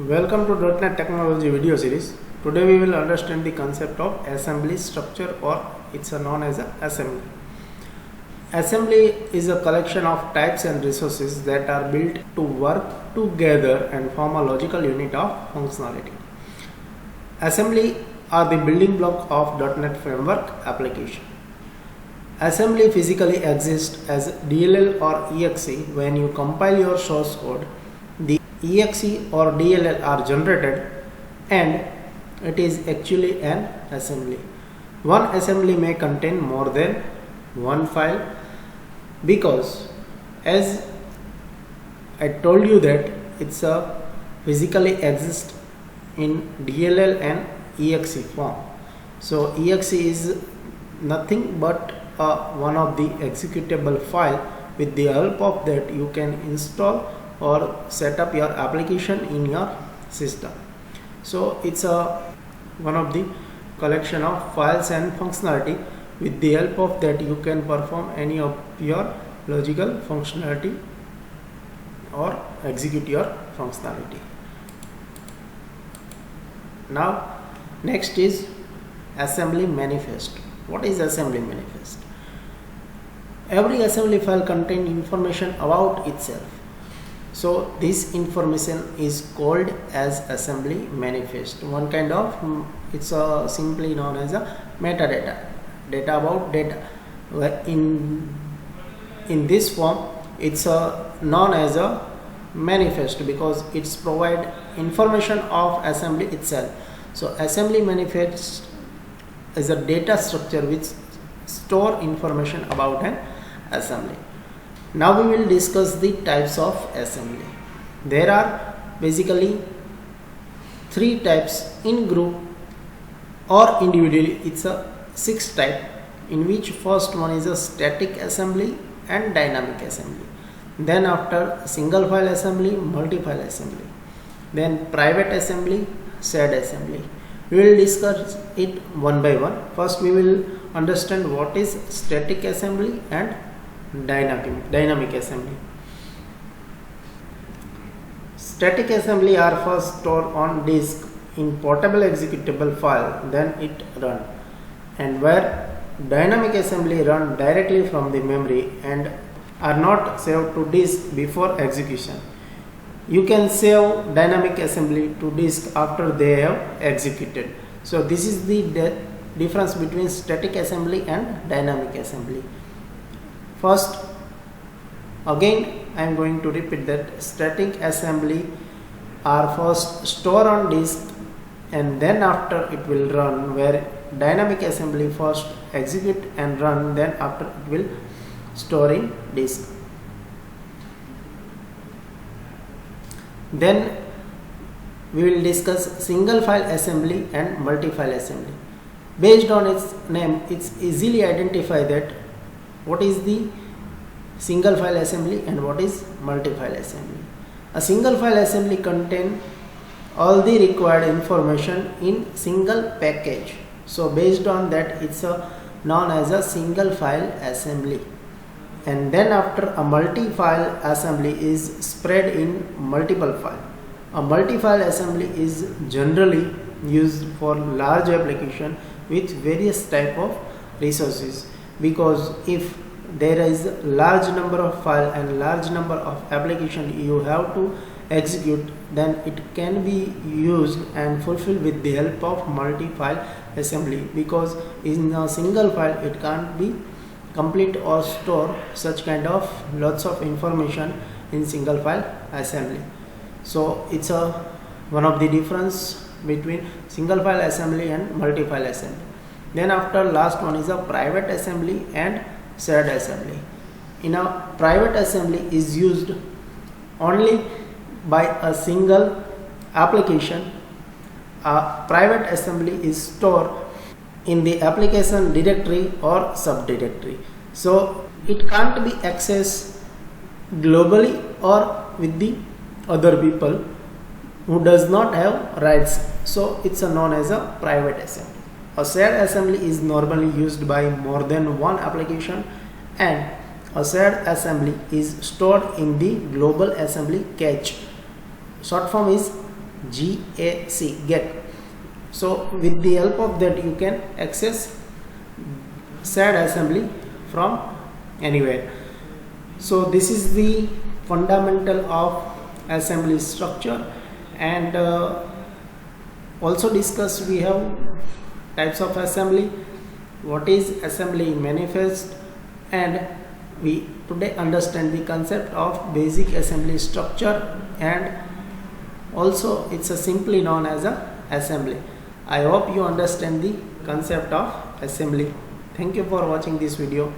Welcome to .NET Technology video series. Today we will understand the concept of assembly structure, or it's known as assembly. Assembly is a collection of types and resources that are built to work together and form a logical unit of functionality. Assembly are the building block of .NET framework application. Assembly physically exists as DLL or exe. When you compile your source code, the exe or DLL are generated and it is actually an assembly. One assembly may contain more than one file because, as I told you, that it's a physically exists in DLL and exe form. So exe is nothing but one of the executable file. With the help of that you can install or set up your application in your system. So it's one of the collection of files and functionality. With the help of that you can perform any of your logical functionality or execute your functionality. Now next is assembly manifest. What is assembly manifest? Every assembly file contains information about itself. So this information is called as assembly manifest. One kind of it's simply known as a metadata, data about data. In this form it's known as a manifest because it's provide information of assembly itself. So assembly manifest is a data structure which store information about an assembly. Now we will discuss the types of assembly. There are basically three types in group or individually. It's a 6 type, in which first one is a static assembly and dynamic assembly. Then after single file assembly, multi-file assembly. Then private assembly, shared assembly. We will discuss it one by one. First we will understand what is static assembly and dynamic assembly. Static assembly are first stored on disk in portable executable file, then it run, and where dynamic assembly run directly from the memory and are not saved to disk before execution. You can save dynamic assembly to disk after they have executed. So this is the difference between static assembly and dynamic assembly. First, again I am going to repeat that static assembly are first stored on disk and then after it will run, where dynamic assembly first execute and run, then after it will store in disk. Then we will discuss single file assembly and multi-file assembly. Based on its name, it's easily identify that what is the single file assembly and what is multi-file assembly. A single file assembly contains all the required information in single package. So based on that it's known as a single file assembly. And then after, a multi-file assembly is spread in multiple files. A multi-file assembly is generally used for large application with various type of resources, because if there is a large number of file and large number of application you have to execute, then it can be used and fulfilled with the help of multi-file assembly, because in a single file it can't be complete or store such kind of lots of information in single file assembly. So it's one of the difference between single file assembly and multi-file assembly. Then after, last one is a private assembly and shared assembly. In a private assembly is used only by a single application. A private assembly is stored in the application directory or subdirectory, so it can't be accessed globally or with the other people who does not have rights. So it's known as a private assembly. A shared assembly is normally used by more than one application, and a shared assembly is stored in the global assembly cache. Short form is get. So with the help of that you can access SAD assembly from anywhere. So this is the fundamental of assembly structure, and also discuss we have types of assembly, what is assembly manifest, and we today understand the concept of basic assembly structure, and also it's a simply known as a assembly. I hope you understand the concept of assembly. Thank you for watching this video.